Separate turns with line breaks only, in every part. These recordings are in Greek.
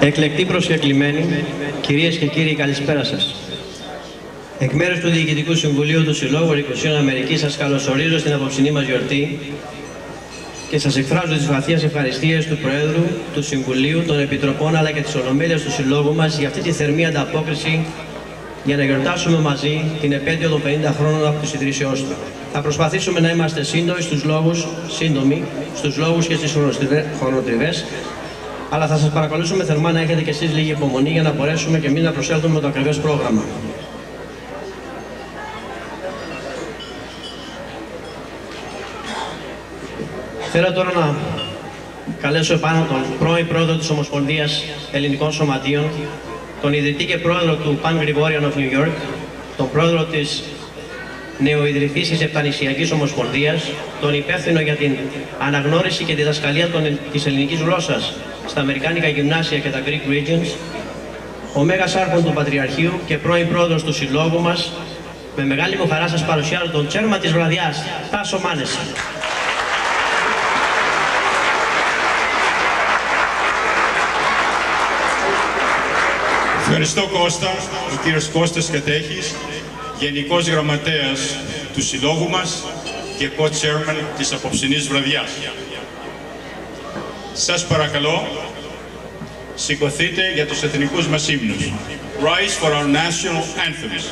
Εκλεκτοί προσκεκλημένοι, κυρίες και κύριοι, καλησπέρα σας. Εκ μέρους του Διοικητικού Συμβουλίου του Συλλόγου Ερικοσίων Αμερικής σας καλωσορίζω στην απόψινή μας γιορτή και σας εκφράζω τις βαθιές ευχαριστίες του Προέδρου, του Συμβουλίου, των Επιτροπών αλλά και της Ολομέλειας του Συλλόγου μας για αυτή τη θερμή ανταπόκριση για να γιορτάσουμε μαζί την επέτειο των 50 χρόνων από τις ιδρύσεώς του. Θα προσπαθήσουμε να είμαστε σύντομοι στους λόγους και στις χρονοτριβές, αλλά θα σας παρακαλούσουμε θερμά να έχετε και εσείς λίγη υπομονή για να μπορέσουμε και εμείς να προσέλθουμε με το ακριβές πρόγραμμα. Θέλω τώρα να καλέσω επάνω τον πρώην πρόεδρο της Ομοσπονδίας Ελληνικών Σωματείων, τον ιδρυτή και πρόεδρο του Pan Gregorian of New York, τον πρόεδρο της νεοειδρυθής της Επτανησιακής Ομοσπονδίας, τον υπεύθυνο για την αναγνώριση και διδασκαλία της ελληνικής γλώσσας στα Αμερικάνικα Γυμνάσια και τα Greek Regions, ο Μέγας Άρχον του Πατριαρχείου και πρώην πρόεδρος του Συλλόγου μας, με μεγάλη μου χαρά σας παρουσιάζω τον τσέρμα της βραδιάς, Τάσο Μάνεση.
Ευχαριστώ Κώστα, ο κύριος Κώστας Κατέχης, Γενικός Γραμματέας του Συλλόγου μας και co-chairman της απόψινής βραδιάς. Σας παρακαλώ, σηκωθείτε για τους εθνικούς μας ύμνους. Rise for our national anthems.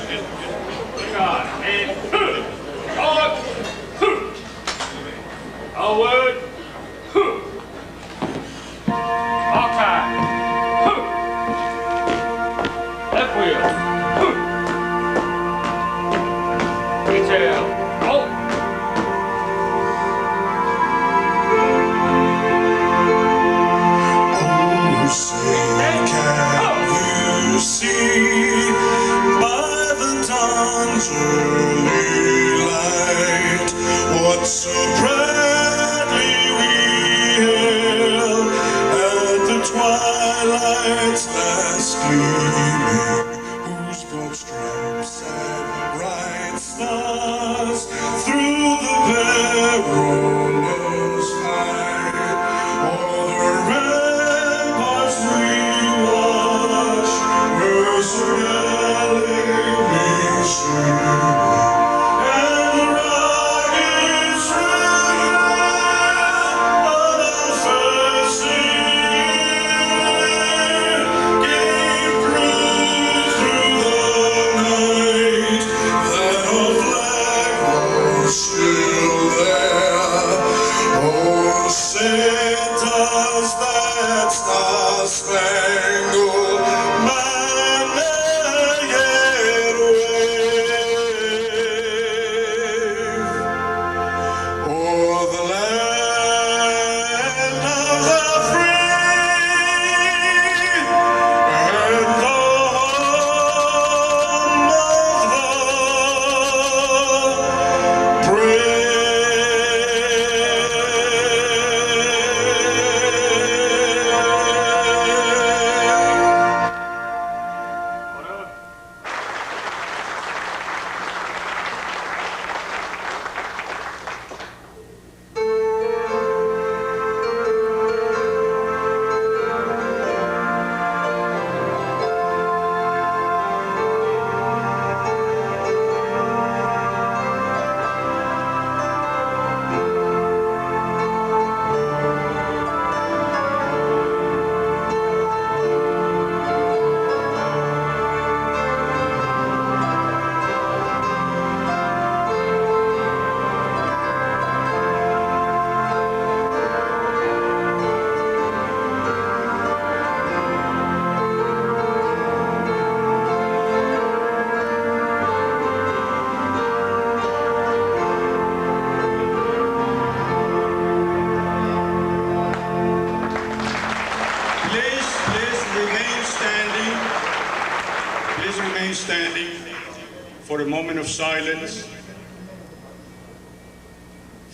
For a moment of silence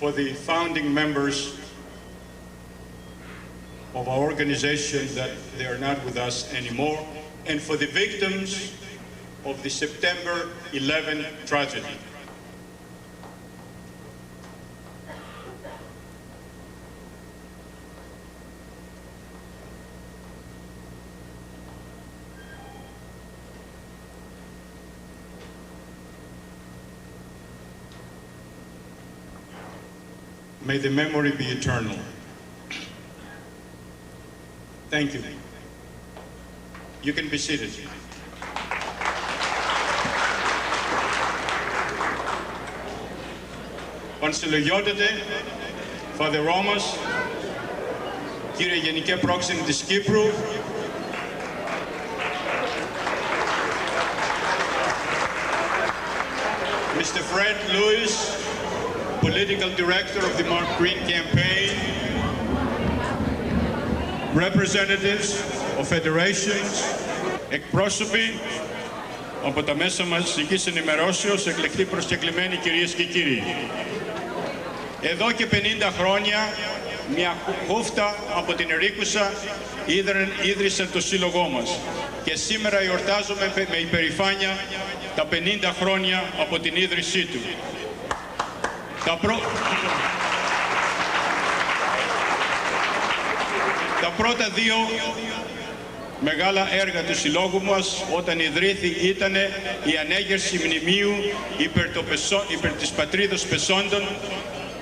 for the founding members of our organization that they are not with us anymore, and for the victims of the September 11 tragedy. May the memory be eternal. Thank you. You can be seated. Πανσυλλογιότατε, Father Romas, κύριε Γενικέ Πρόξενη της Κύπρου, Mr. Fred Lewis, Political Director of the Mark Green Campaign, representatives of federations, εκπρόσωποι από τα μέσα μαζικής ενημερώσεως, εκλεκτοί προσκεκλημένοι κυρίες και κύριοι. Εδώ και 50 χρόνια μια χούφτα από την Ερίκουσα ίδρυσαν το σύλλογό μας και σήμερα εορτάζουμε με υπερηφάνεια τα 50 χρόνια από την ίδρυσή του. Τα πρώτα δύο μεγάλα έργα του συλλόγου μας όταν ιδρύθη ήταν η ανέγερση μνημείου υπέρ της πατρίδος πεσόντων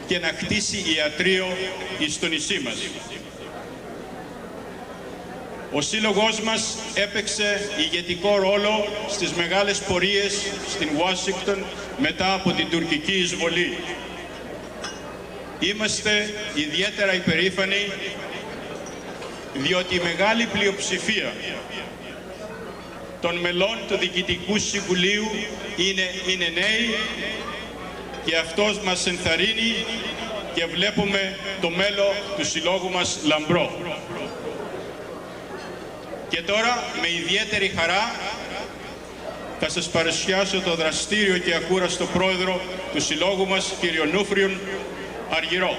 και να χτίσει ιατρείο στο νησί μας. Ο σύλλογός μας έπαιξε ηγετικό ρόλο στις μεγάλες πορείες στην Ουάσιγκτον μετά από την τουρκική εισβολή. Είμαστε ιδιαίτερα υπερήφανοι διότι η μεγάλη πλειοψηφία των μελών του Διοικητικού Συμβουλίου είναι νέοι και αυτός μας ενθαρρύνει και βλέπουμε το μέλλον του συλλόγου μας λαμπρό. Και τώρα με ιδιαίτερη χαρά θα σας παρουσιάσω το δραστήριο και ακούραστο πρόεδρο του συλλόγου μας, κύριο Νούφριον Αργυρό.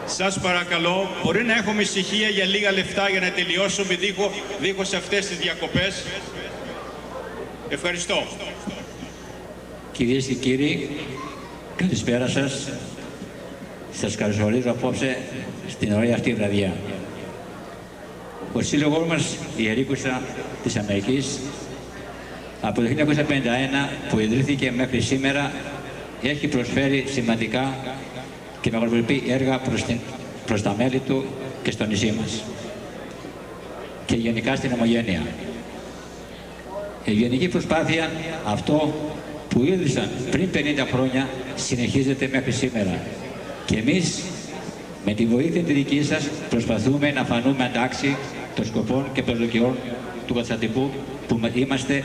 Σας παρακαλώ, μπορεί να έχουμε ησυχία για λίγα λεπτά για να τελειώσουμε δίχως αυτές τις διακοπές. Ευχαριστώ.
Κυρίες και κύριοι, καλησπέρα σας. Σας καλωσορίζω απόψε στην ωραία αυτή βραδιά. Ο σύλλογός μας, η Ερίκουσα της Αμερικής, από το 1951 που ιδρύθηκε μέχρι σήμερα, έχει προσφέρει σημαντικά και μεγαλοπρεπή έργα προς τα μέλη του και στο νησί μας και γενικά στην Ομογένεια. Η γενική προσπάθεια, αυτό που ίδρυσαν πριν 50 χρόνια, συνεχίζεται μέχρι σήμερα και εμείς με τη βοήθεια τη δική σας προσπαθούμε να φανούμε αντάξει των σκοπών και προσδοκιών του Κωνσταντινούπολου που είμαστε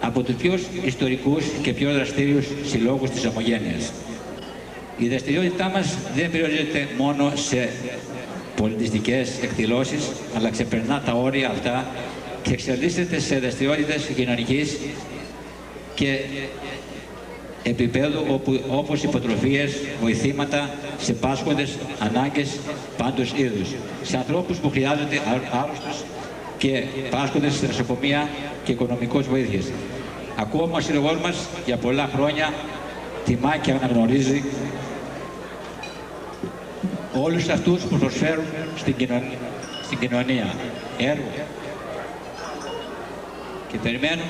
από τους πιο ιστορικούς και πιο δραστήριους συλλόγους της Ομογένειας. Η δραστηριότητά μας δεν περιορίζεται μόνο σε πολιτιστικές εκδηλώσεις, αλλά ξεπερνά τα όρια αυτά και εξελίσσεται σε δραστηριότητες κοινωνικής και επίπεδου όπως υποτροφίες, βοηθήματα σε πάσχοντες ανάγκες πάντως είδους, σε ανθρώπους που χρειάζονται άρρωστους και πάσχοντες σε νοσοκομεία και οικονομικώς βοήθειες. Ακόμα ο σύλλογός μας για πολλά χρόνια τιμά και αναγνωρίζει όλους αυτούς που προσφέρουν στην κοινωνία έργο και περιμένουν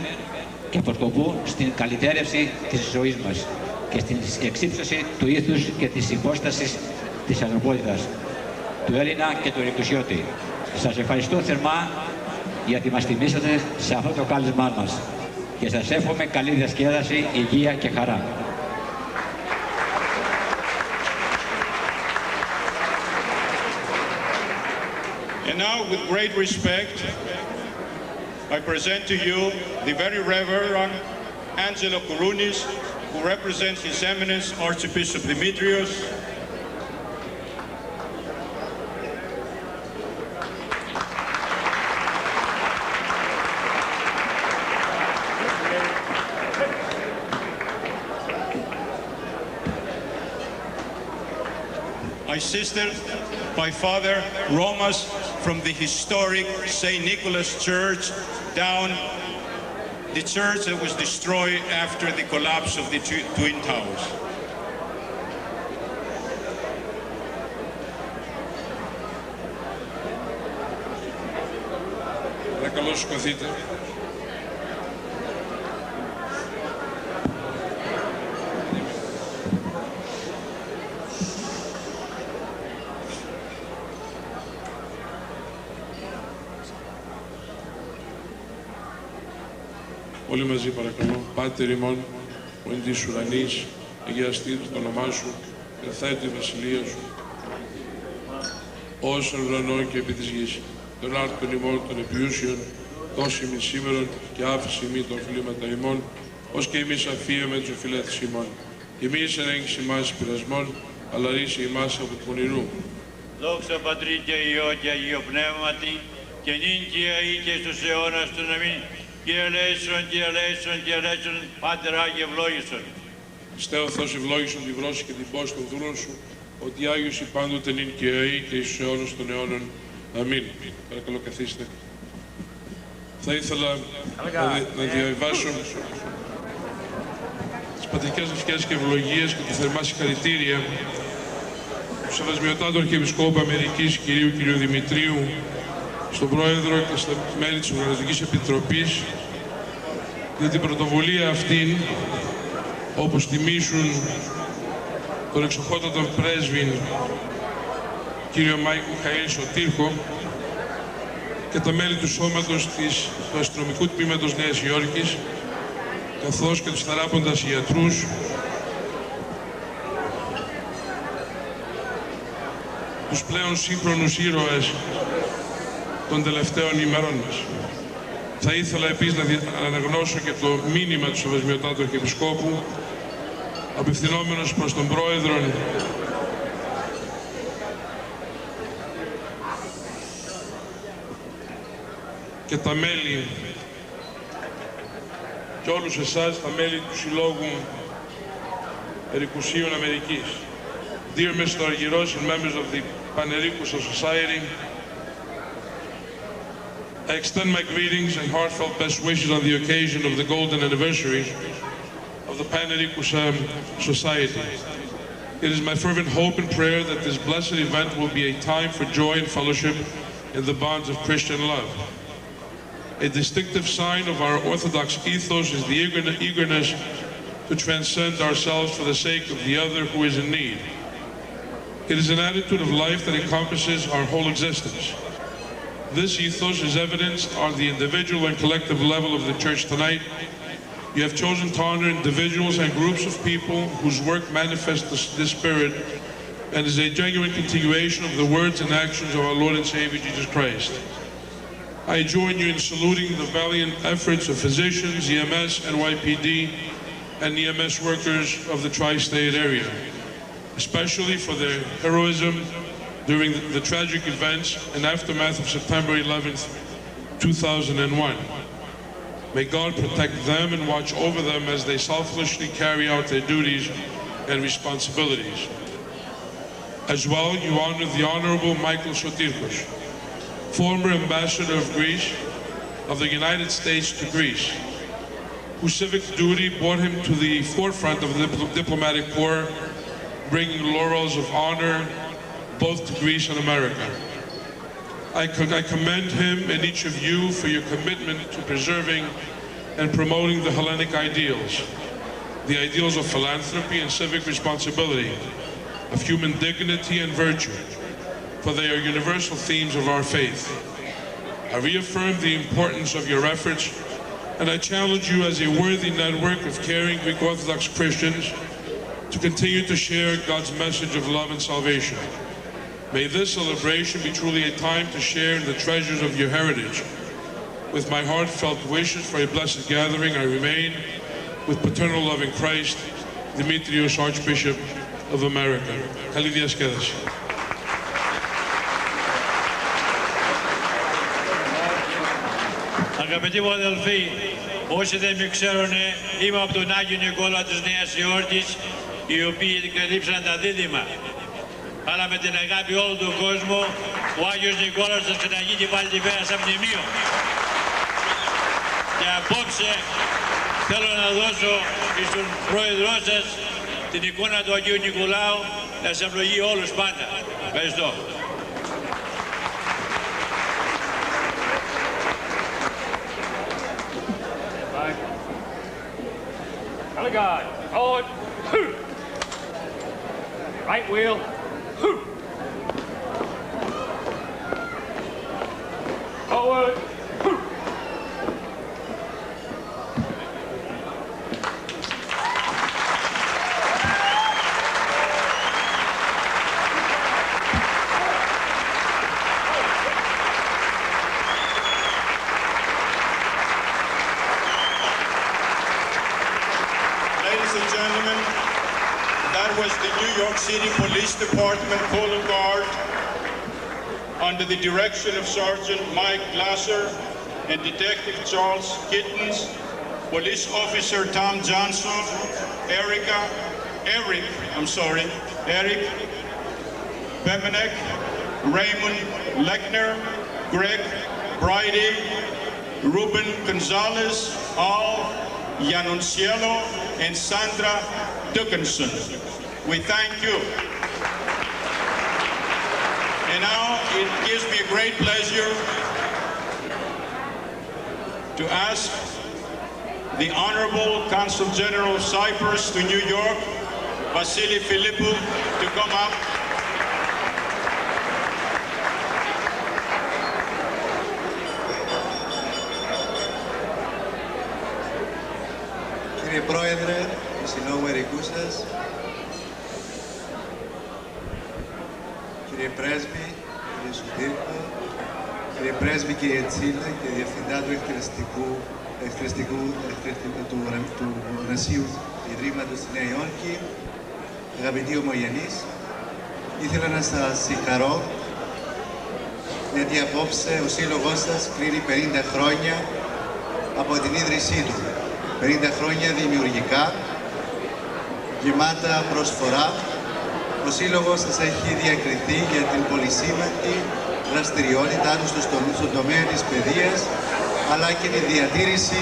και αποσκοπούν στην καλυτέρευση της ζωής μας και στην εξύψωση του ήθους και της υπόστασης της ανθρωπότητας, του Έλληνα και του Ερικουσιώτη. Σας ευχαριστώ θερμά γιατί μας τιμήσατε σε αυτό το κάλεσμά μας και σας εύχομαι καλή διασκέδαση, υγεία και χαρά.
And now, with great respect, I present to you the very Reverend Angelo Kourounis, who represents His Eminence Archbishop Dimitrios. Assisted by Father Romas from the historic St. Nicholas Church down the church that was destroyed after the collapse of the Twin Towers.
Παρακαλώ σηκωθείτε. Όλοι μαζί παρακαλώ. Πάτερ ημών, που εν της ουρανής, αγιαστείτε το όνομά σου, ελθέτω η βασιλεία σου. Ως εν ουρανό και επί της γης, των άρτων ημών των επιούσιων, δώσει ημί σήμερον και άφηση ημί των φυλήματα ημών, ως και εμείς αφίεμε τους οφειλέτες ημών. Εμείς ελέγχεις ημάς πειρασμών, αλλά ρίσε ημάς από του πονηρού.
Δόξα Πατρί και Υιό και Αγίο Πνεύματι, και νυν και αεί και στους αιώνας του αμήν. Κύριε ελέησον, Κύριε ελέησον, Κύριε ελέησον, Πάτερ Άγιε ευλόγησον.
Χριστέ ο Θεός ευλόγησον τη βρώση και την πόση των δούλων σου, ότι Άγιος η πάντοτε νυν και αεί και εις τους αιώνας των αιώνων. Αμήν. Παρακαλώ καθίστε. Θα ήθελα να διαβάσω τις πατρικές ευχές και ευλογίες και τη θερμά συγχαρητήρια του Σεβασμιωτάτου Αρχιεπισκόπου Αμερικής κυρίου Δημητρίου, στον Πρόεδρο και στα μέλη της Οργανωτικής Επιτροπής για την πρωτοβουλία αυτήν, όπως τιμήσουν τον εξοχότατο πρέσβη κύριο Μιχαήλ Σωτήρχο και τα μέλη του σώματος του αστυνομικού τμήματος Νέας Υόρκης, καθώς και τους θεράποντας ιατρούς, τους πλέον σύγχρονους ήρωες των τελευταίων ημερών μας. Θα ήθελα επίσης να αναγνώσω και το μήνυμα του Σεβασμιωτάτου Αρχιεπισκόπου, απευθυνόμενος προς τον Πρόεδρο και τα μέλη και όλους εσάς, τα μέλη του Συλλόγου Ερικουσίων Αμερικής. Dear Mr. Argyros and members of the Pan-Erikusa Society, I extend my greetings and heartfelt best wishes on the occasion of the golden anniversary of the Pan-Erikusa Society. It is my fervent hope and prayer that this blessed event will be a time for joy and fellowship in the bonds of Christian love. A distinctive sign of our Orthodox ethos is the eagerness to transcend ourselves for the sake of the other who is in need. It is an attitude of life that encompasses our whole existence. This ethos is evidenced on the individual and collective level of the Church tonight. You have chosen to honor individuals and groups of people whose work manifests this spirit and is a genuine continuation of the words and actions of our Lord and Savior Jesus Christ. I join you in saluting the valiant efforts of physicians, EMS, NYPD, and EMS workers of the tri-state area, especially for their heroism during the tragic events and aftermath of September 11th, 2001. May God protect them and watch over them as they selflessly carry out their duties and responsibilities. As well, you honor the Honorable Michael Sotirkos, former ambassador of Greece, of the United States to Greece, whose civic duty brought him to the forefront of the diplomatic corps, bringing laurels of honor both to Greece and America. I commend him and each of you for your commitment to preserving and promoting the Hellenic ideals, the ideals of philanthropy and civic responsibility, of human dignity and virtue, for they are universal themes of our faith. I reaffirm the importance of your efforts, and I challenge you as a worthy network of caring Greek Orthodox Christians to continue to share God's message of love and salvation. May this celebration be truly a time to share in the treasures of your heritage. With my heartfelt wishes for a blessed gathering, I remain, with paternal love in Christ, Demetrios, Archbishop of America. Καλή διασκέδαση.
Αγαπητοί μου αδελφοί, όσοι δεν με ξέρουν, είμαι από τον Άγιο Νικόλα της Νέας Υόρκης, οι οποίοι εγκαταλείψαν τα δίδυμα. Αλλά με την αγάπη όλου του κόσμου, ο Άγιος Νικόλας θα ξαναγίνει πάλι τη μέρα σαν μνημείο. Και απόψε θέλω να δώσω στον πρόεδρό σας την εικόνα του Αγίου Νικολάου να σε ευλογεί όλους πάντα. Ευχαριστώ.
Other guy, forward, right wheel, forward.
Ladies and gentlemen, that was the New York City Police Department Color Guard under the direction of Sergeant Mike Glasser and Detective Charles Kittens, Police Officer Tom Johnson, Eric Bemenek, Raymond Lechner, Greg Bridey, Ruben Gonzalez, Al Yanoncielo, and Sandra Dickinson. We thank you. And now it gives me a great pleasure to ask the Honorable Consul General of Cyprus to New York, Vasily Philippou, to come up.
Κύριε Πρόεδρε του Συλλόγου Ερικού σας, κύριε Πρέσβη, κύριε Σωτήρκο, κύριε Πρέσβη κύριε Τσίλα και Διευθυντά του του Νασίου Ιδρύματος στη Νέα Υόρκη, αγαπητοί ομογενείς, ήθελα να σας συγχαρώ γιατί απόψε ο σύλλογός σας κλείνει 50 χρόνια από την ίδρυσή του. 50 χρόνια δημιουργικά, γεμάτα προσφορά. Ο Σύλλογος σας έχει διακριθεί για την πολυσήμαντη δραστηριότητά του στον τομέα της παιδείας, αλλά και τη διατήρηση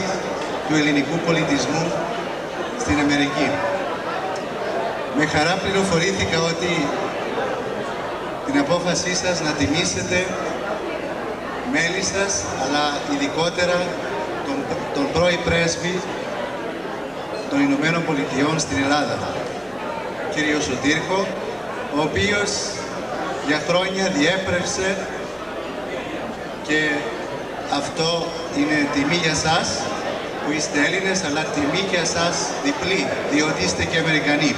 του ελληνικού πολιτισμού στην Αμερική. Με χαρά πληροφορήθηκα ότι την απόφασή σας να τιμήσετε μέλη σας, αλλά ειδικότερα τον πρώην πρέσβη των Ηνωμένων Πολιτειών στην Ελλάδα, κύριο Σωτήρκο, ο οποίος για χρόνια διέπρεψε, και αυτό είναι τιμή για σας που είστε Έλληνες, αλλά τιμή για σας διπλή, διότι είστε και Αμερικανοί.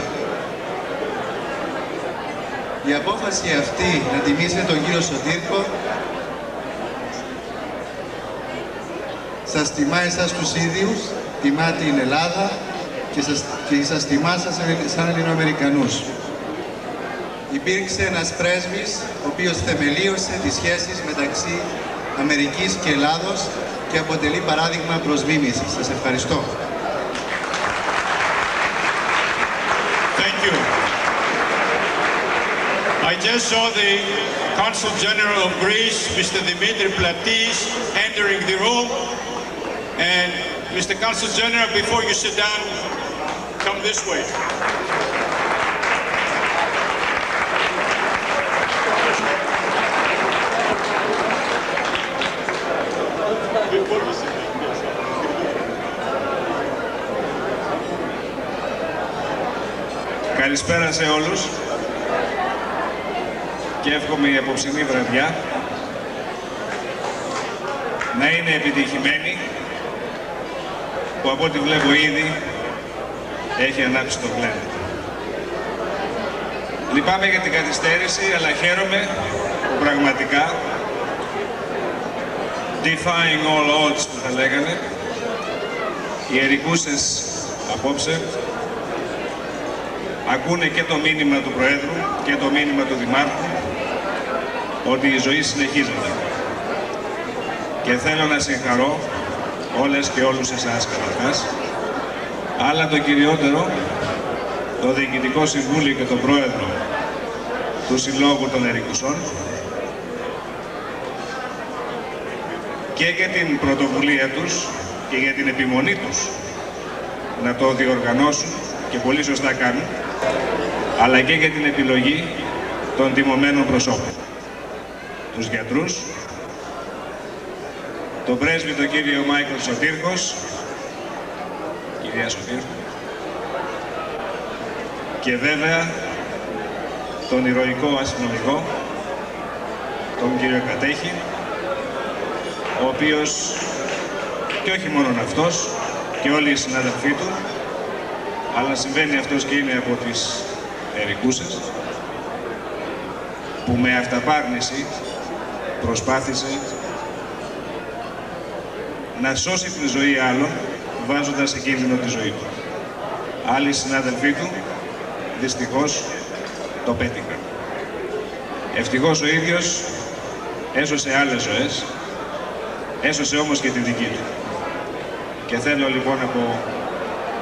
Η απόφαση αυτή να τιμήσετε τον κύριο Σωτήρκο σας τιμά εσάς τους ίδιους, τιμά την Ελλάδα και σας τιμά σαν Ελληνοαμερικανούς. Υπήρξε ένας πρέσβης ο οποίος θεμελίωσε τις σχέσεις μεταξύ Αμερικής και Ελλάδος και αποτελεί παράδειγμα προς μίμηση. Σας ευχαριστώ.
Thank you. I just saw the Consul General of Greece, Mr. Dimitri Platis, entering the room. And Mr. Consul General, before you sit down, come this way.
Καλησπέρα σε όλους και εύχομαι η απόψινή βραδιά να είναι επιτυχημένη, που από ό,τι βλέπω ήδη έχει ανάψει το βλέμμα. Λυπάμαι για την καθυστέρηση, αλλά χαίρομαι που πραγματικά, defying all odds που θα λέγανε, οι ερικούσες απόψε ακούνε και το μήνυμα του Προέδρου και το μήνυμα του Δημάρχου ότι η ζωή συνεχίζεται. Και θέλω να συγχαρώ όλες και όλους εσάς καταρχάς, αλλά το κυριότερο, το Διοικητικό Συμβούλιο και τον Πρόεδρο του Συλλόγου των Ερικουσών, και για την πρωτοβουλία τους και για την επιμονή τους να το διοργανώσουν και πολύ σωστά κάνουν, αλλά και για την επιλογή των τιμωμένων προσώπων. Τους γιατρούς, τον πρέσβη τον κύριο Μάικλ Σωτήρχος, κυρία Σωτήρχο, και βέβαια τον ηρωικό αστυνομικό, τον κύριο Κατέχη, ο οποίος και όχι μόνον αυτός και όλοι οι συνάδελφοί του, αλλά συμβαίνει αυτός και είναι από τις ερικούσες, που με αυταπάρνηση προσπάθησε να σώσει την ζωή άλλων, βάζοντας σε κίνδυνο τη ζωή του. Άλλοι συνάδελφοί του, δυστυχώς, το πέτυχαν. Ευτυχώς ο ίδιος έσωσε άλλες ζωές, έσωσε όμως και τη δική του. Και θέλω λοιπόν από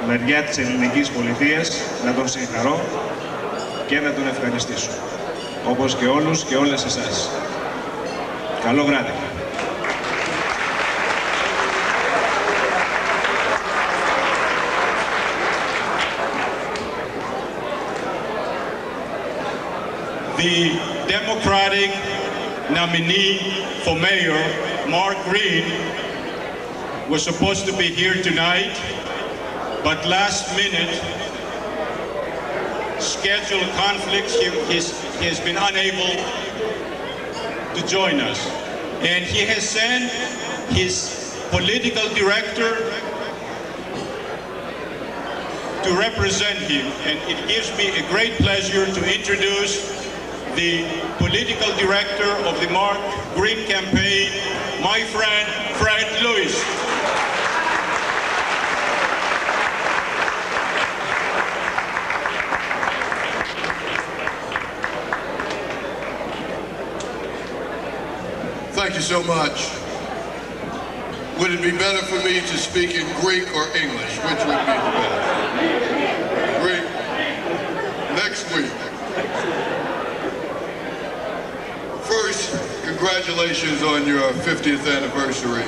μεριά της ελληνικής πολιτείας να τον συγχαρώ και να τον ευχαριστήσω. Όπως και όλους και όλες εσάς. Καλό βράδυ.
The Democratic nominee for mayor, Mark Green, was supposed to be here tonight, but last minute schedule conflicts, he has been unable to join us. And he has sent his political director to represent him. And it gives me a great pleasure to introduce the political director of the Mark Green campaign, my friend, Fred Lewis.
Thank you so much. Would it be better for me to speak in Greek or English? Which would be the best? Greek. Next week. First, congratulations on your 50th anniversary.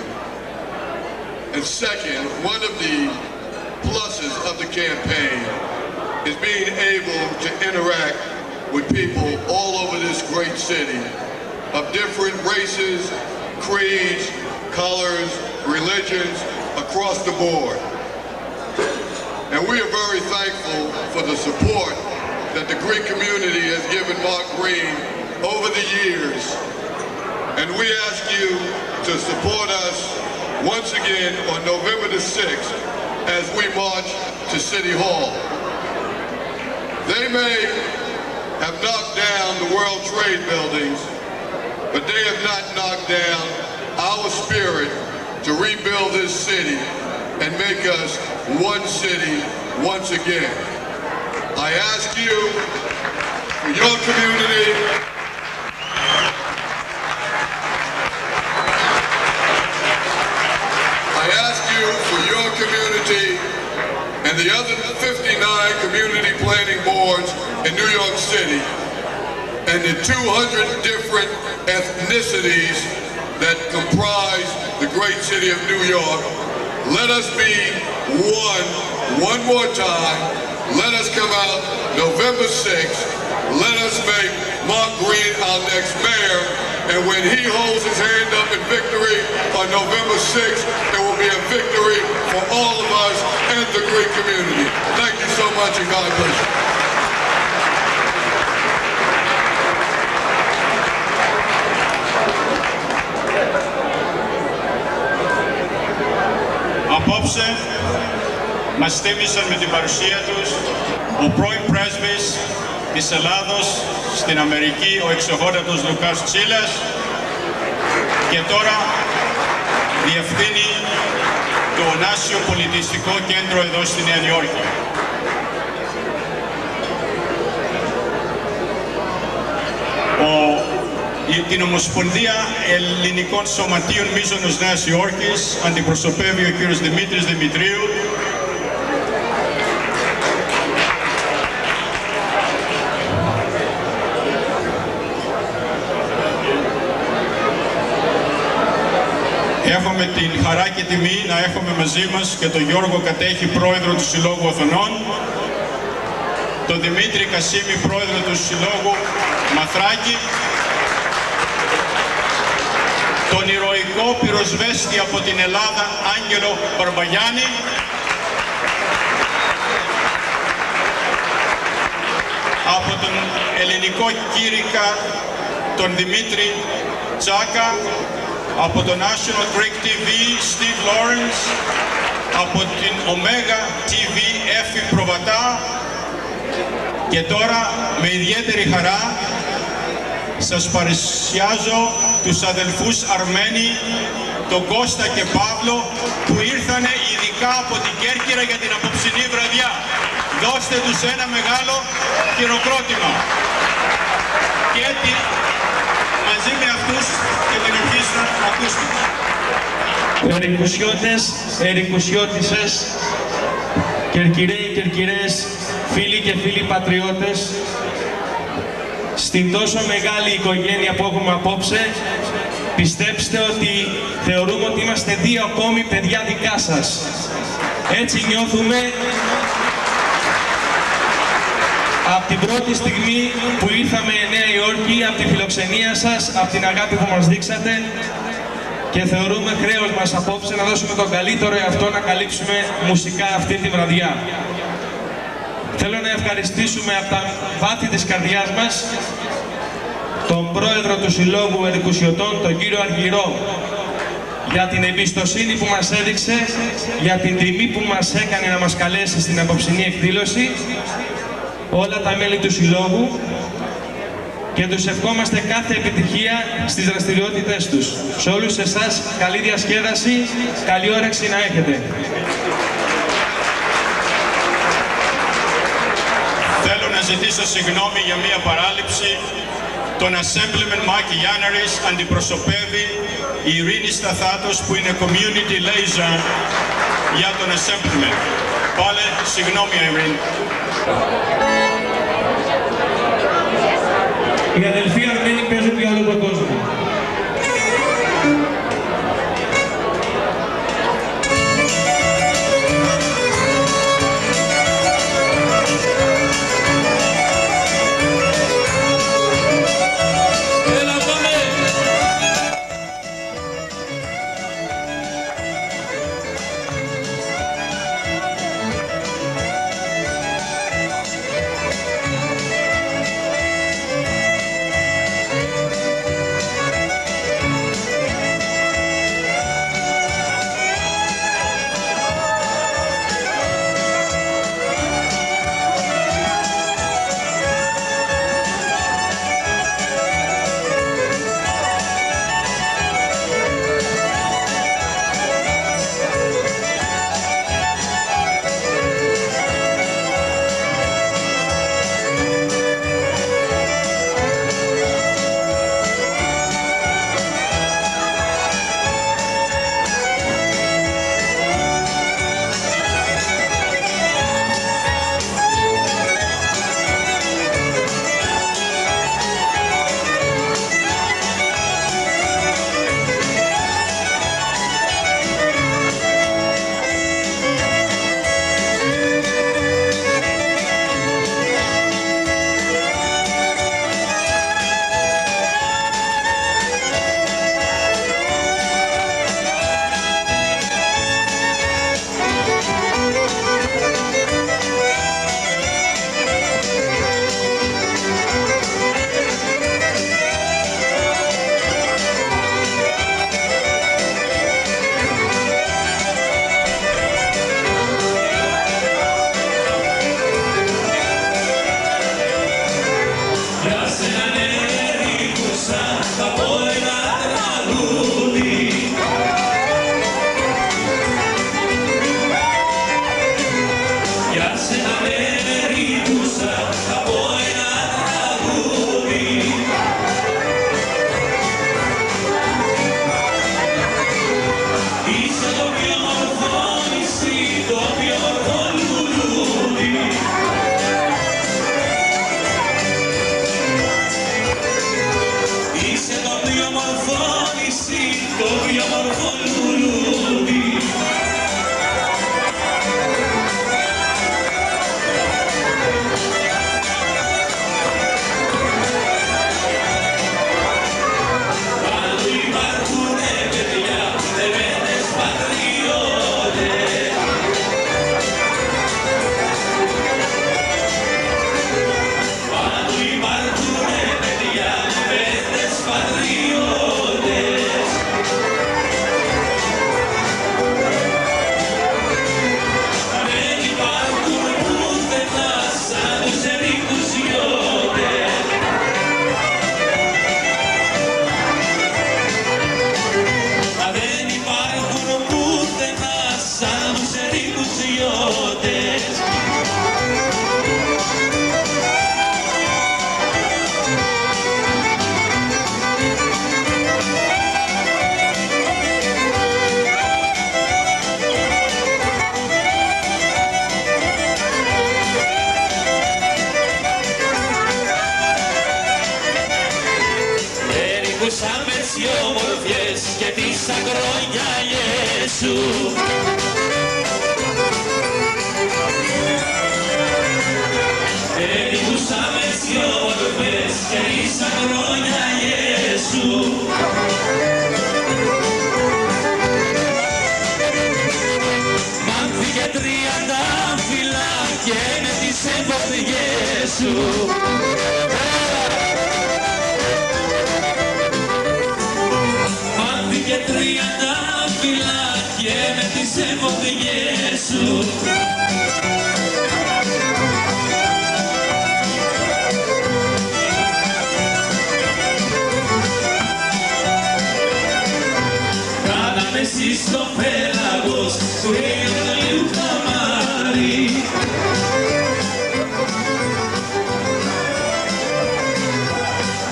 And second, one of the pluses of the campaign is being able to interact with people all over this great city of different races, creeds, colors, religions, across the board. And we are very thankful for the support that the Greek community has given Mark Green over the years. And we ask you to support us once again on November the 6th as we march to City Hall. They may have knocked down the World Trade buildings, but they have not knocked down our spirit to rebuild this city and make us one city once again. I ask you, for your community, and the other 59 community planning boards in New York City, and the 200 different ethnicities that comprise the great city of New York. Let us be one more time. Let us come out November 6th. Let us make Mark Green our next mayor. And when he holds his hand up in victory on November 6th, it will be a victory for all of us and the Greek community. Thank you so much, and God bless you.
Απόψε μας θύμισαν με την παρουσία τους ο πρώην πρέσβης της Ελλάδος στην Αμερική, ο εξοχότατος Λουκάς Τσίλας, και τώρα διευθύνει το Ωνάσιο Πολιτιστικό Κέντρο εδώ στη Νέα Υόρκη. Την Ομοσπονδία Ελληνικών Σωματείων Μίζωνος Νέας Υόρκης αντιπροσωπεύει ο κύριος Δημήτρης Δημητρίου. Έχουμε έχουμε την χαρά και τιμή να έχουμε μαζί μας και τον Γιώργο Κατέχη, πρόεδρο του Συλλόγου Οθωνών, τον Δημήτρη Κασίμη, πρόεδρο του Συλλόγου Μαθράκη, τον ηρωικό πυροσβέστη από την Ελλάδα Άγγελο Μπαρμπαγιάννη, από τον ελληνικό κήρυκα τον Δημήτρη Τσάκα, από το National Greek TV Steve Lawrence, από την Omega TV Έφη Προβατά, και τώρα με ιδιαίτερη χαρά σας παρουσιάζω τους αδελφούς Αρμένη, τον Κώστα και Παύλο, που ήρθανε ειδικά από την Κέρκυρα για την απόψινή βραδιά. Δώστε τους ένα μεγάλο χειροκρότημα. Και μαζί με αυτούς και την ευχή να ακούσουμε.
Ερικουσιώτες, ερικουσιώτισσες, κερκυραίοι, κερκυρές, φίλοι και φίλοι πατριώτες, στην τόσο μεγάλη οικογένεια που έχουμε απόψε, πιστέψτε ότι θεωρούμε ότι είμαστε δύο ακόμη παιδιά δικά σας. Έτσι νιώθουμε από την πρώτη στιγμή που ήρθαμε Νέα Υόρκη, από τη φιλοξενία σας, από την αγάπη που μας δείξατε, και θεωρούμε χρέος μας απόψε να δώσουμε τον καλύτερο εαυτό να καλύψουμε μουσικά αυτή τη βραδιά. Θέλω να ευχαριστήσουμε από τα βάθη της καρδιάς μας τον πρόεδρο του Συλλόγου Ερικουσιωτών, τον κύριο Αργυρό, για την εμπιστοσύνη που μας έδειξε, για την τιμή που μας έκανε να μας καλέσει στην απόψινή εκδήλωση, όλα τα μέλη του Συλλόγου, και τους ευχόμαστε κάθε επιτυχία στις δραστηριότητες τους. Σε όλους εσάς καλή διασκέδαση, καλή όρεξη να έχετε.
Θέλω να ζητήσω συγγνώμη για μία παράληψη. Τον Assemblyman Μάκη Γιάνναρης αντιπροσωπεύει η Ειρήνη Σταθάτος, που είναι Community Liaison για τον Assemblyman. Πάλι συγγνώμη, Ειρήνη.
Οι αδελφοί Αρμένοι παίζουν για όλο τον κόσμο.
Ιησού. Περικούσαμε σιώδοπες και ίσα χρόνια Ιησού. Μάνθηκε 30 φυλά και με τις εμποδίες σου. Μάνθηκε 30 φυλά και με τις εμποδίες σου. Κάναμε εσείς το πέλαγος του Ιωνίου χαμάρι.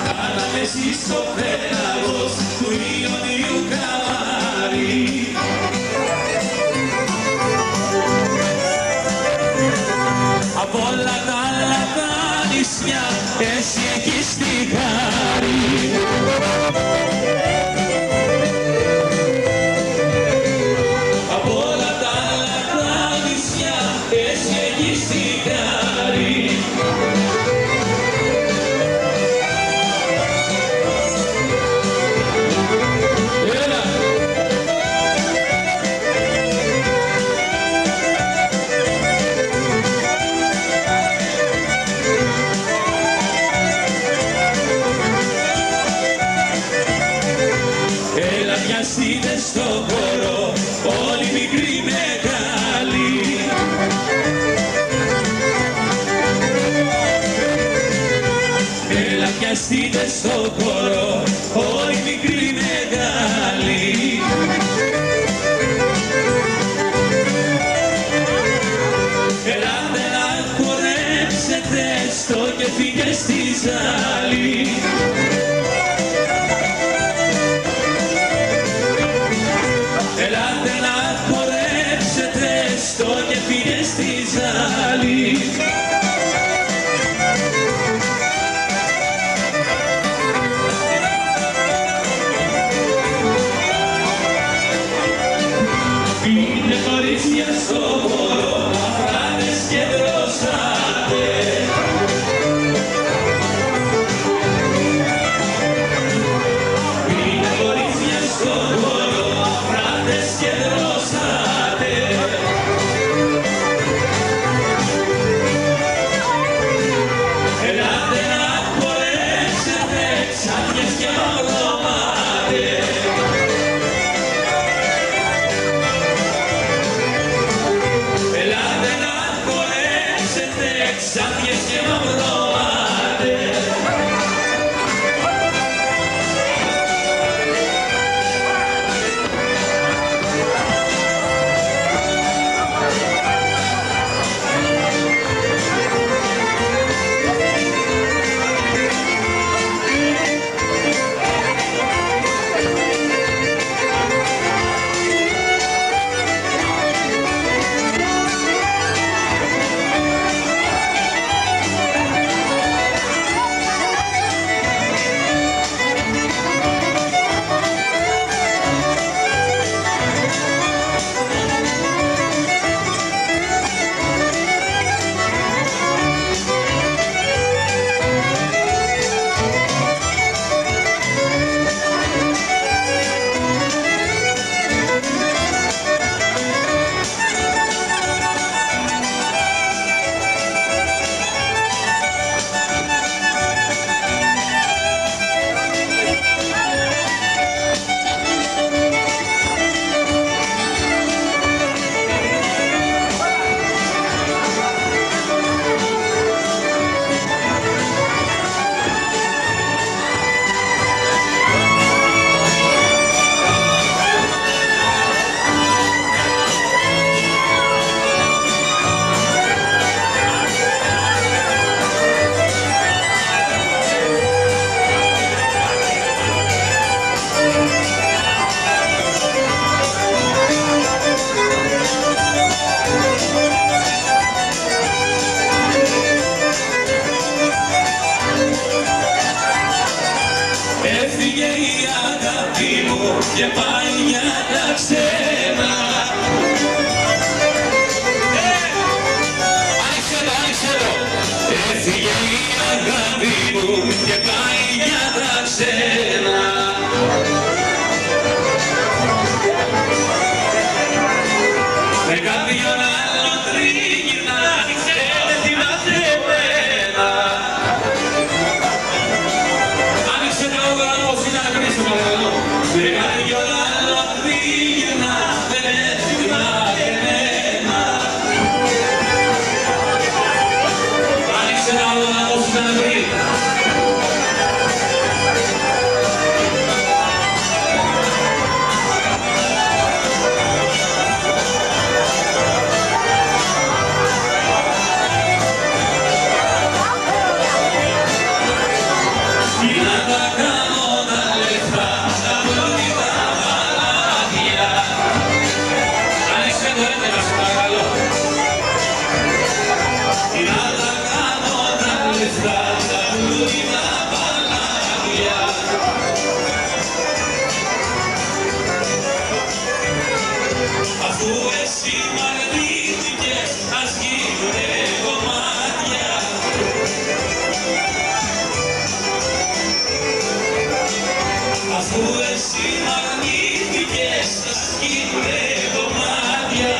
Κάναμε εσείς το πέλαγος του Ιωνίου χαμάρι. Από όλα τα άλλα τα νησιά εσύ έχεις τη χάρη. Από όλα τα άλλα τα νησιά εσύ έχεις τη χάρη. Έλα πιαστείτε στο χώρο όλοι μικροί μεγάλοι. Έλα πιαστείτε στο χώρο όλοι μικροί μεγάλοι. Ελάτε να χορέψετε στο και φύγε στη ζάλη. Ελάτε να χορέψετε στο και φύγε στη ζάλη. Πείτε κορίτσια στο χώρο, αφράτες και δροσάτε. Πείτε κορίτσια στο χώρο, αφράτες και δροσάτε. Ελάτε να χορέψετε ξάφιες και μαυρομάτες. εσύ μ' αρνήθηκες, ας γίνουνε κομμάτια. Αφού εσύ μ' αρνήθηκες, ας γίνουνε κομμάτια.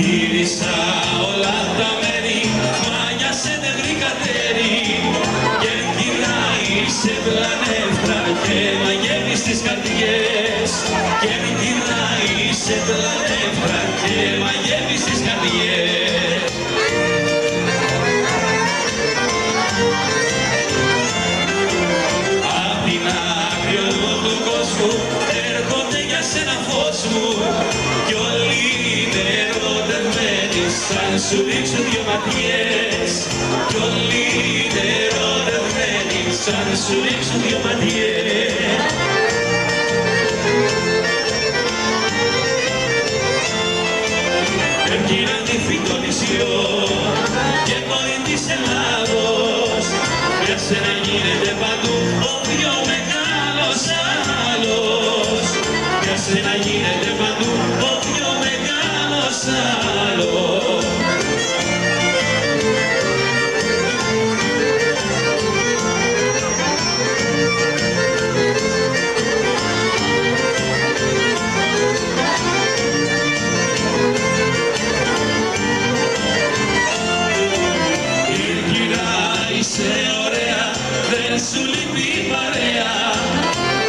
Γύρισα όλα τα μέρη, μάνια σε νευρή κατέρι και γυρνάει σε πλανεύτρα και μαγεύεις τις καρδιές. Και γυρνάει σε πλανεύτρα και μαγεύεις τις καρδιές. Απ' την άκρη όλου του κόσμου έρχονται για σένα φως μου κι όλοι είναι ερωτευμένοι σαν σου ρίξουν δυο ματιές. Κι όλοι είναι ερωτευμένοι σαν σου ρίξουν δυο ματιές. Έρχυραν τη φυτονησιό και κόρη της Ελλάδος, πιάσε να γίνεται παντού ο πιο μεγάλος άλλος. Πιάσε να γίνεται παντού ο πιο μεγάλος άλλος. Είσαι ωραία, δεν σου λείπει η παρέα.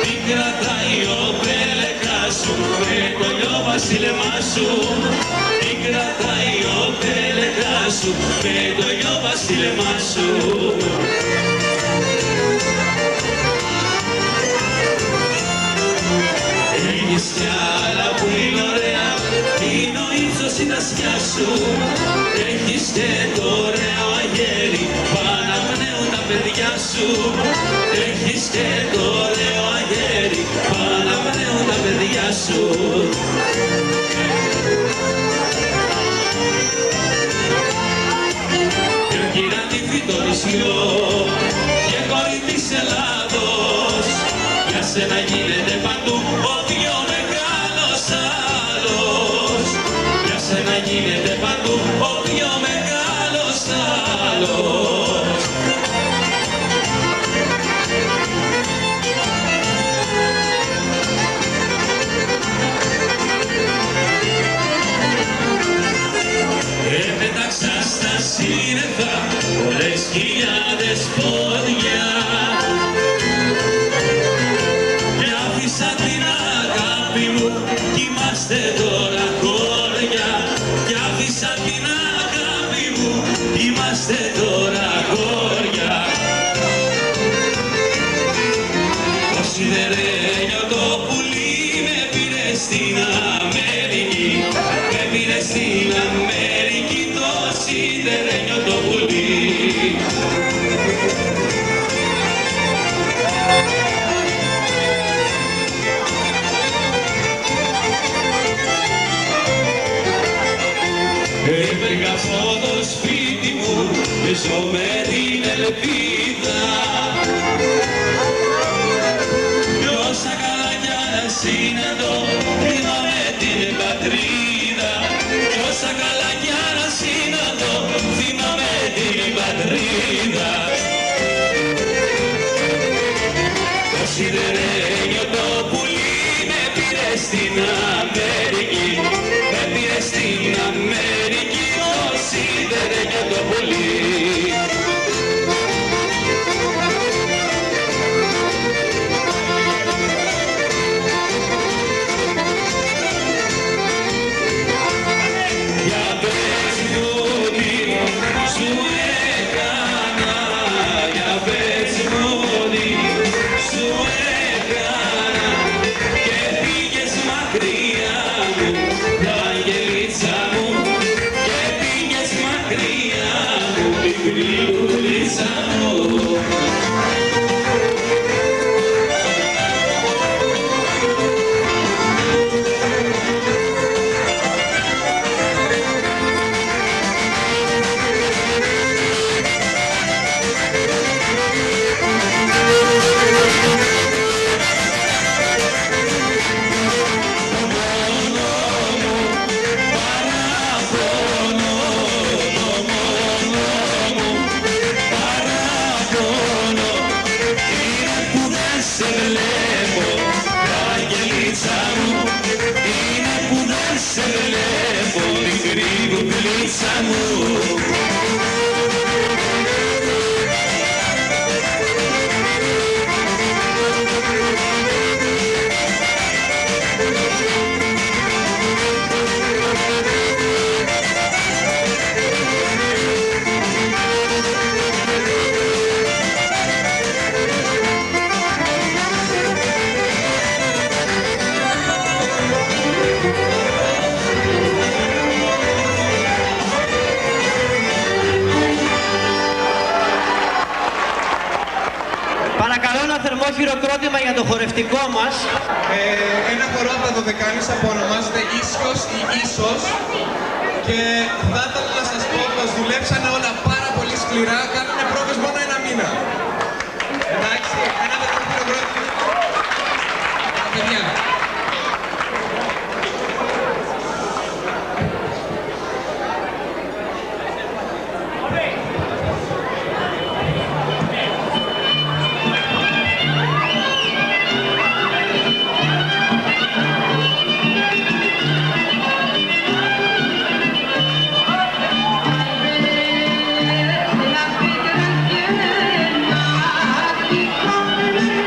Την κρατάει ο πέλεκας σου με το λιό βασίλεμά σου. Την κρατάει ο πέλεκας σου με το λιό βασίλεμά σου. Έχεις κι άλλα που είναι γαλάζια σου. Έχεις και το ωραίο αγέρι που αναπνέουν τα παιδιά σου. Έχεις και το ωραίο αγέρι που αναπνέουν τα παιδιά σου. Και ο κυραντήφι το νησιό και κορί της Ελλάδος, για σένα γίνεται παντού ο πιο μεγάλος άλλος. Για σένα γίνεται παντού ο πιο μεγάλος άλλος. Έμεταξα στα σύννεφα πολλές χιλιάδες πόδια και άφησα την αγάπη μου κι είμαστε τώρα χώρια. Και άφησα την αγάπη μου κι είμαστε τώρα χώρια. Το σιδερένιο το πουλί με πήρε στην Αμερική. Με πήρε στην Αμερική το σιδερένιο το πουλί. Έβρεγα αυτό το σπίτι μου και ζω με την ελπίδα. Κι όσα καλά κι αν συναντώ θυμάμαι την πατρίδα. Κι όσα καλά κι αν συναντώ θυμάμαι την πατρίδα. Το σιδερένιο το πουλί με πήρε στην Αμερική. Με πήρε στην Αμερική το σιδερένιο το πουλί. Για πες μου τι σου έκανα, για πες μου τι σου έκανα και πήγες μακριά μου, αγγελίτσα μου, και πήγες μακριά μου, μικρή πουλίτσα μου.
Παρακαλώ ένα θερμό χειροκρότημα για το χορευτικό μας.
Ένα χορό από τα Δωδεκάνησα που ονομάζεται Ίσιος ή Ίσος, και θα ήθελα να σας πω πως δουλέψανε όλα πάρα πολύ σκληρά, κάνανε πρόβες μόνο ένα μήνα. Εντάξει, ένα θερμό χειροκρότημα. Παιδιά.
La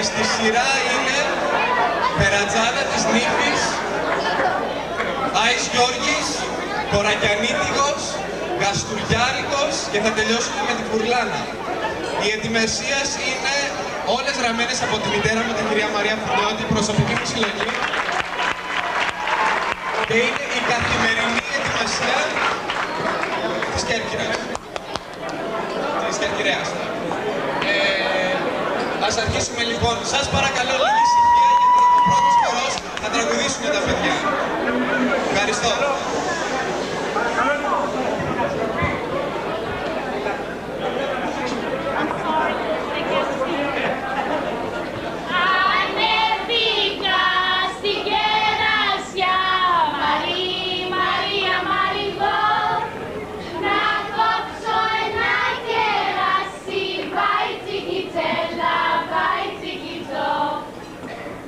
στη σειρά είναι Περατζάδα της Νύφης, Άης Γιώργης, Κορακιανίτικος, Γαστουριάρικος και θα τελειώσουμε με την Κουρλάνα. Οι ετοιμασίες είναι όλες γραμμένες από τη μητέρα μου, την κυρία Μαρία Φουνιώτη, προσωπική μου συλλογή. Και είναι η καθημερινή ετοιμασία της Κέρκυρας. Της Κερκυραίας. Ας αρχίσουμε λοιπόν. Σας παρακαλώ λίγη ησυχία γιατί ο πρώτος χορός θα τραγουδήσουν τα παιδιά. Ευχαριστώ.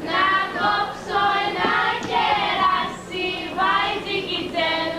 Να κόψω ένα κεράσι, βάει τσικιτσέλα.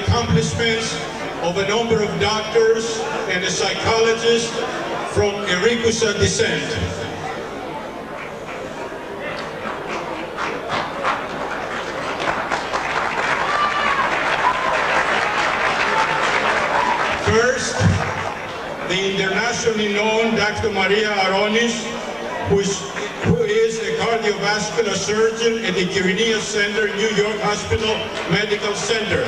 accomplishments of a number of doctors and a psychologist from Irikusa descent. First, the internationally known Dr. Maria Aronis, who is a cardiovascular surgeon at the Kyrinia Center, New York Hospital Medical Center.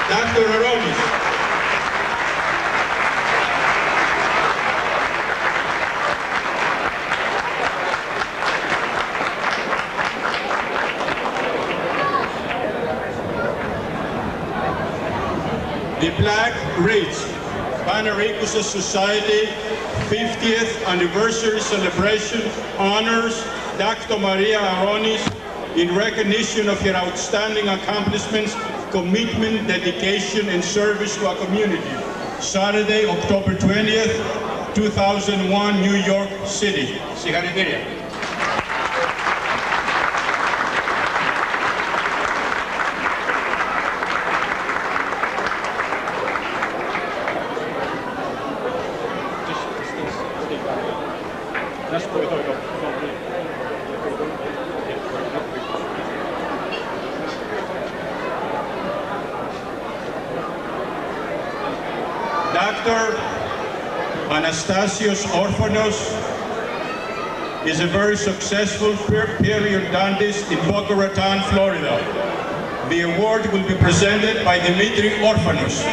Dr. Aronis. The Black Ridge Panarikusa Society 50th anniversary celebration honors Dr. Maria Aronis in recognition of her outstanding accomplishments, commitment, dedication, and service to our community. Saturday, October 20th, 2001, New York City. Συγχαρητήρια. Dr. Anastasios Orphanos is a very successful periodontist in Boca Raton, Florida. The award will be presented by Dimitri Orphanos.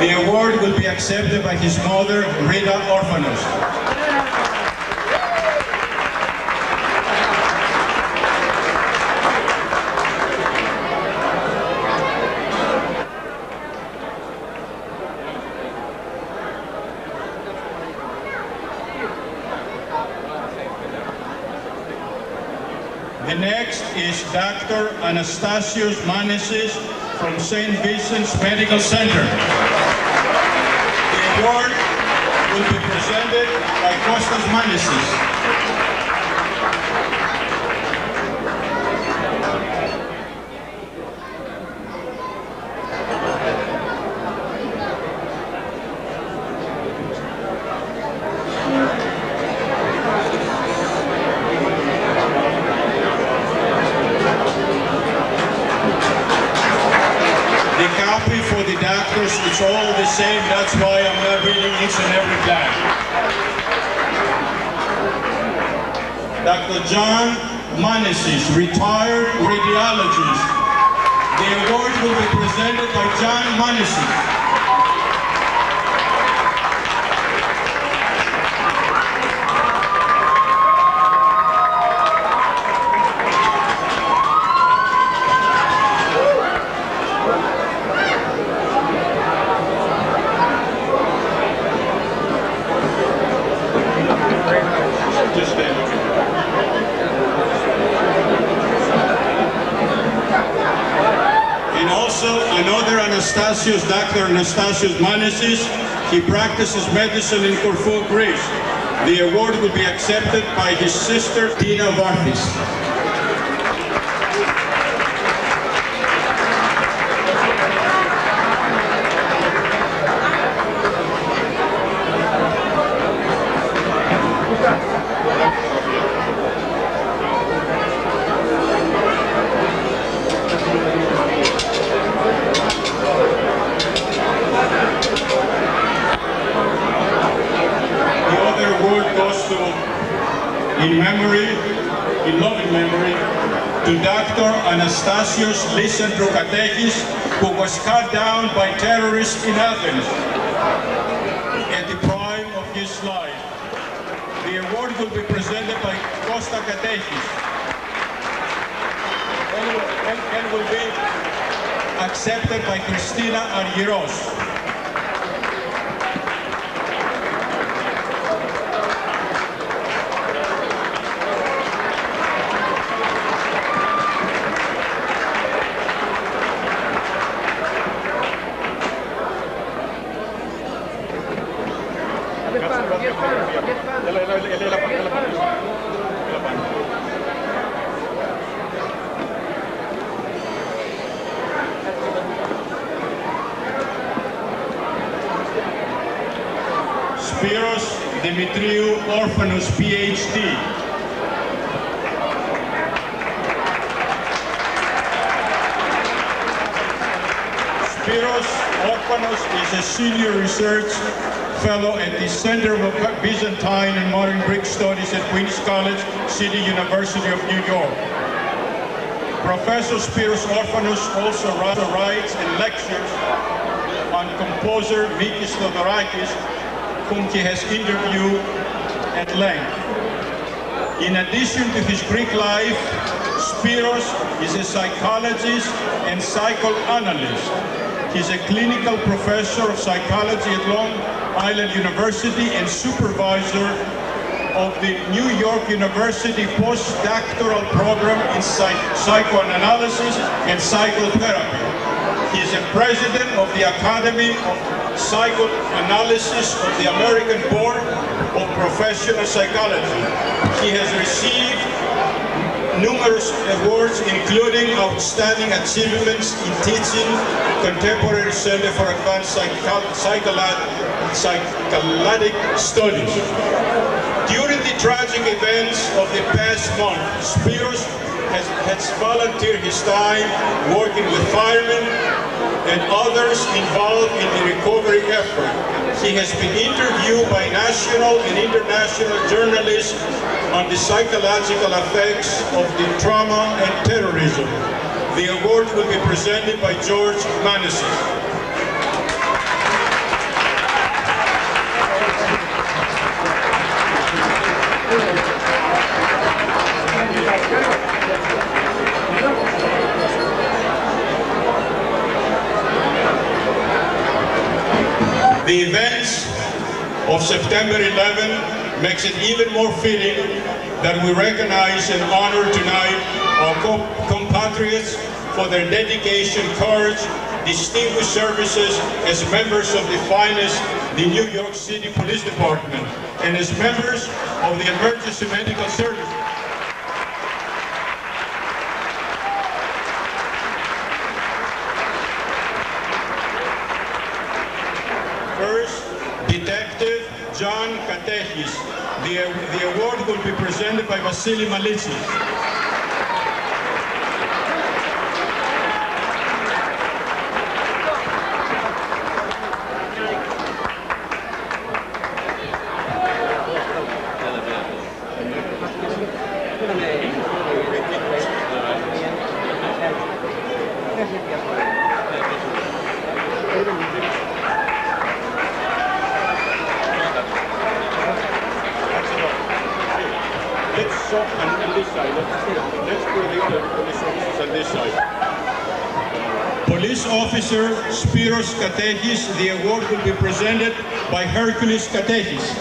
The award will be accepted by his mother, Rita Orphanos. The next is Dr. Anastasios Manesis from St. Vincent's Medical Center. The award will be presented by Kostas Manesis. It's all the same, that's why I'm not reading each and every plan. Dr. John Manesis, retired radiologist. The award will be presented by John Manesis. Anastasios, Dr. Anastasios Manesis, he practices medicine in Corfu, Greece. The award will be accepted by his sister, Tina Varthis. Anastasios Lysandrokatechis, who was cut down by terrorists in Athens at the prime of his life. The award will be presented by Costa Katechis and will be accepted by Christina Argyros. Spiros Dimitriou Orphanos, PhD. Spiros Orphanos is a senior research fellow at the Center of Byzantine and Modern Greek Studies at Queens College, City University of New York. Professor Spiros Orphanos also writes and lectures on composer Mikis Theodorakis, whom he has interviewed at length. In addition to his Greek life, Spiros is a psychologist and psychoanalyst. He's a clinical professor of psychology at Long Island University and supervisor of the New York University postdoctoral program in psychoanalysis and psychotherapy. He is a president of the Academy of Psychoanalysis of the American Board of Professional Psychology. He has received numerous awards, including outstanding achievements in teaching contemporary Center for Advanced Psychologic Studies. During the tragic events of the past month, Spiros has volunteered his time working with firemen and others involved in the recovery effort. He has been interviewed by national and international journalists on the psychological effects of the trauma and terrorism. The award will be presented by George Manasseh. The events of September 11 makes it even more fitting that we recognize and honor tonight our compatriots for their dedication, courage, distinguished services as members of the finest, the New York City Police Department, and as members of the Emergency Medical Service. First, Detective John Katechis. The award will be presented by Vasily Malitsis. Police Officer Spiros Katechis, the award will be presented by Hercules Katechis.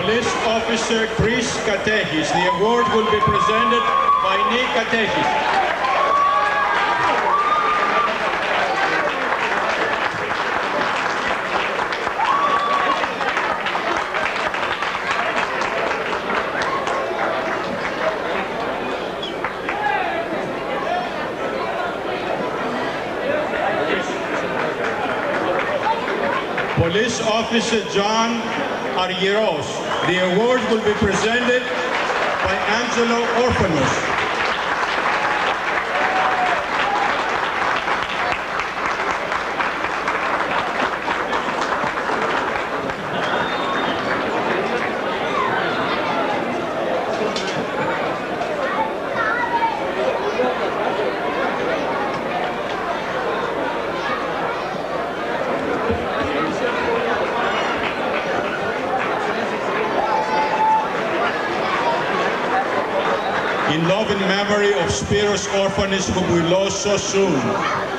Police Officer Chris Katechis. The award will be presented by Nick Katechis. Police Officer John Argyros. The award will be presented by Angelo Orphanos. in love and memory of Spiros Orphanage, whom we lost so soon.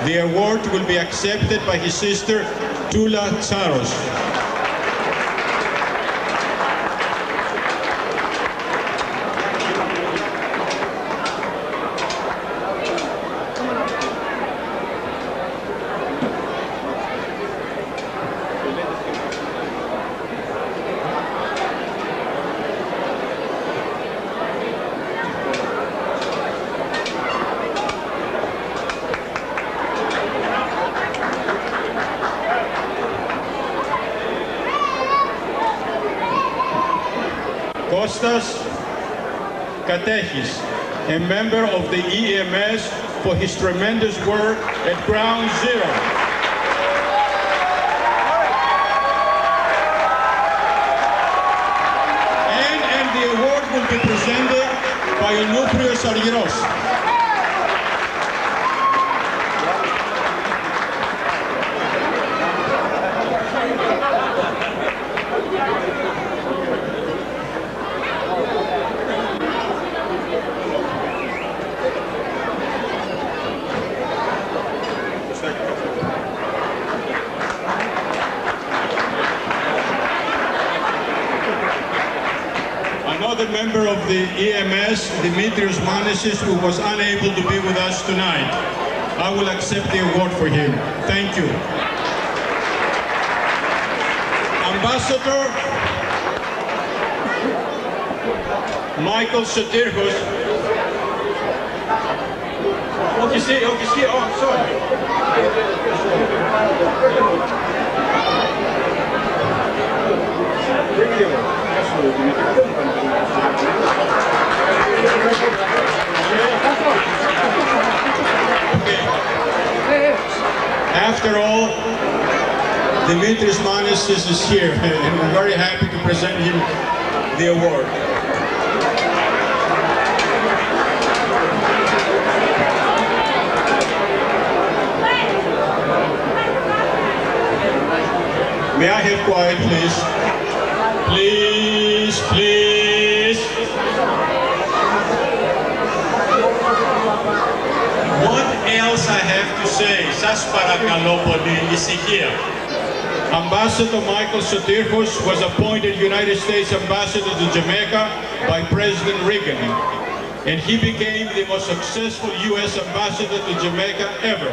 The award will be accepted by his sister, Tula Tsaros. Kostas Katechis, a member of the EMS, for his tremendous work at Ground Zero. And the award will be presented by Onouprios Argyros. Another member of the EMS, Dimitrios Manesis, who was unable to be with us tonight. I will accept the award for him. Thank you. Ambassador Michael Sotirchos. After all, Dimitris Manesis is here, and we're very happy to present him the award. May I have quiet, please? Please, please. What else I have to say? Σας παρακαλώ πολύ, ησυχία. Ambassador Michael Sotirchos was appointed United States Ambassador to Jamaica by President Reagan, and he became the most successful U.S. Ambassador to Jamaica ever.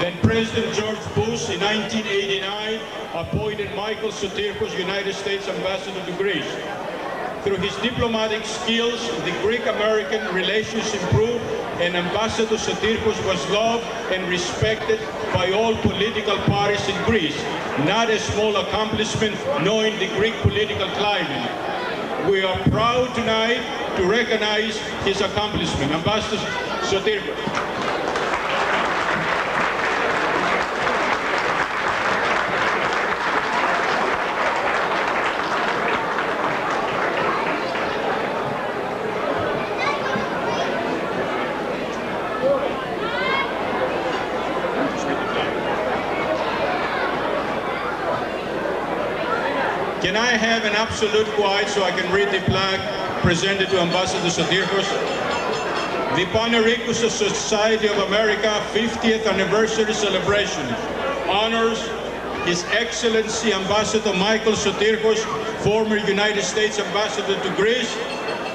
Then President George Bush in 1989 appointed Michael Sotirchos United States Ambassador to Greece. Through his diplomatic skills, the Greek-American relations improved, and Ambassador Sotirchos was loved and respected by all political parties in Greece. Not a small accomplishment knowing the Greek political climate. We are proud tonight to recognize his accomplishment. Ambassador Sotirchos. Can I have an absolute quiet so I can read the plaque presented to Ambassador Sotirchos? The Panarikusa Society of America 50th Anniversary Celebration honors His Excellency Ambassador Michael Sotirchos, former United States Ambassador to Greece,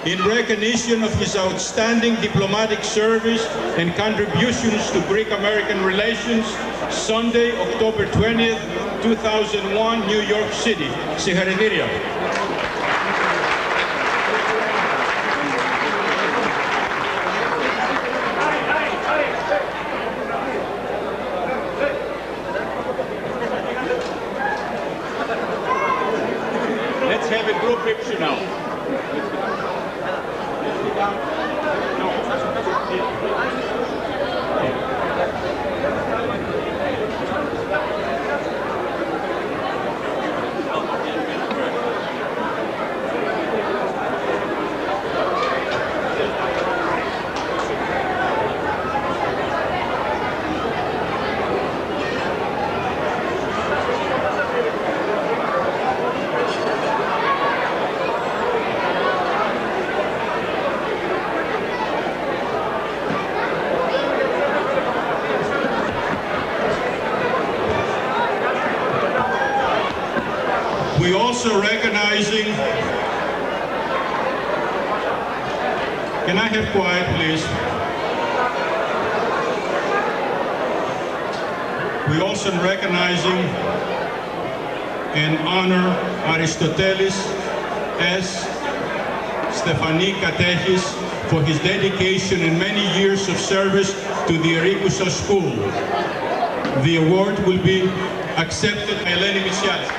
in recognition of his outstanding diplomatic service and contributions to Greek-American relations, Sunday, October 20th, 2001, New York City. Συγχαρητήρια. Let's have a group picture now. Can I have quiet, please? We also recognizing and honor Aristotelis S. Stefani Katechis for his dedication and many years of service to the Erikousa School. The award will be accepted by Eleni Mitsiadis.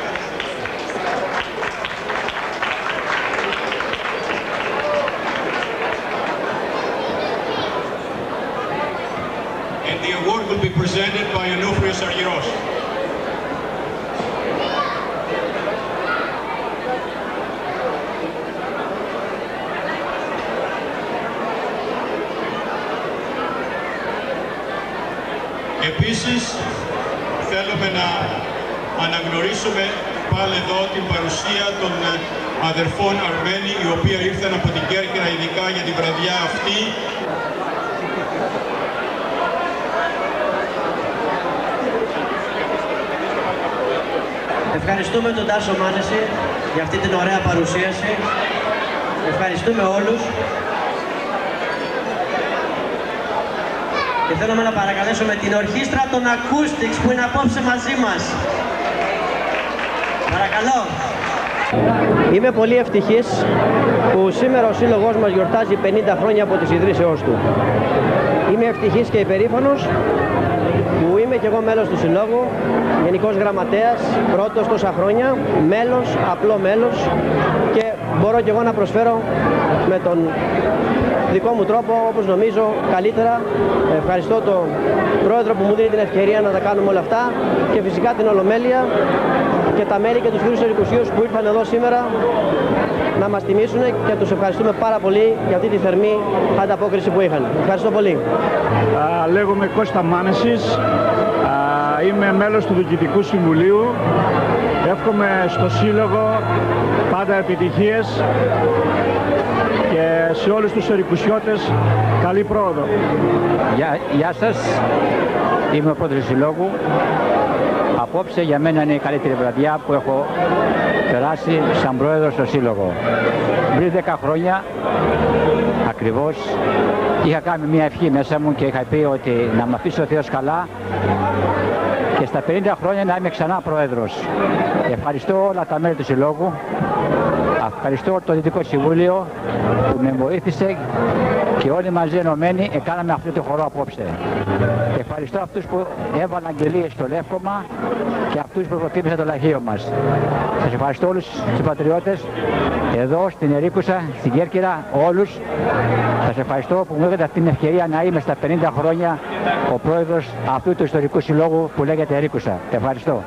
And the award will be presented by Onofrios Argyros. Επίσης, θέλουμε να αναγνωρίσουμε πάλι εδώ την παρουσία των αδερφών Αρμένη, οι οποίοι ήρθαν από την Κέρκυρα ειδικά για την βραδιά αυτή.
Ευχαριστούμε τον Τάσο Μάνεση για αυτή την ωραία παρουσίαση. Ευχαριστούμε όλους. Και θέλουμε να παρακαλέσουμε την ορχήστρα των Acoustics που είναι απόψε μαζί μας. Παρακαλώ. Είμαι πολύ ευτυχής που σήμερα ο σύλλογος μας γιορτάζει 50 χρόνια από τις ιδρύσεώς του. Είμαι ευτυχής και υπερήφανος που είμαι και εγώ μέλος του συλλόγου, γενικός γραμματέας, πρώτος τόσα χρόνια, μέλος, απλό μέλος, και μπορώ και εγώ να προσφέρω με τον δικό μου τρόπο, όπως νομίζω, καλύτερα. Ευχαριστώ τον πρόεδρο που μου δίνει την ευκαιρία να τα κάνουμε όλα αυτά και φυσικά την Ολομέλεια και τα μέλη και τους φίλους ερικουσίους που ήρθαν εδώ σήμερα να μας τιμήσουν, και τους ευχαριστούμε πάρα πολύ για αυτή τη θερμή ανταπόκριση που είχαν. Ευχαριστώ πολύ.
Λέγομαι Κώστα Μάνεσης, είμαι μέλος του Διοικητικού Συμβουλίου. Εύχομαι στο Σύλλογο πάντα επιτυχίες και σε όλους τους ερικουσιώτες καλή πρόοδο.
Γεια σας, είμαι ο πρόεδρος του Συλλόγου. Απόψε για μένα είναι η καλύτερη βραδιά που έχω περάσει σαν πρόεδρος στο Σύλλογο. Πριν 10 χρόνια ακριβώς είχα κάνει μια ευχή μέσα μου και είχα πει ότι να με αφήσει ο Θεός καλά και στα 50 χρόνια να είμαι ξανά πρόεδρος. Ευχαριστώ όλα τα μέλη του Συλλόγου, ευχαριστώ το Δυτικό Συμβούλιο που με βοήθησε και όλοι μαζί ενωμένοι έκαναμε αυτό το χορό απόψε. Ευχαριστώ αυτούς που έβαλαν αγγελίες στο Λεύκομα και αυτούς που προτίμησαν το λαχείο μας. Σας ευχαριστώ όλους τους πατριώτες εδώ στην Ερίκουσα, στην Κέρκυρα, όλους. Σας ευχαριστώ που μου έδωσατε αυτή την ευκαιρία να είμαι στα 50 χρόνια ο πρόεδρος αυτού του ιστορικού συλλόγου που λέγεται Ερίκουσα. Ευχαριστώ.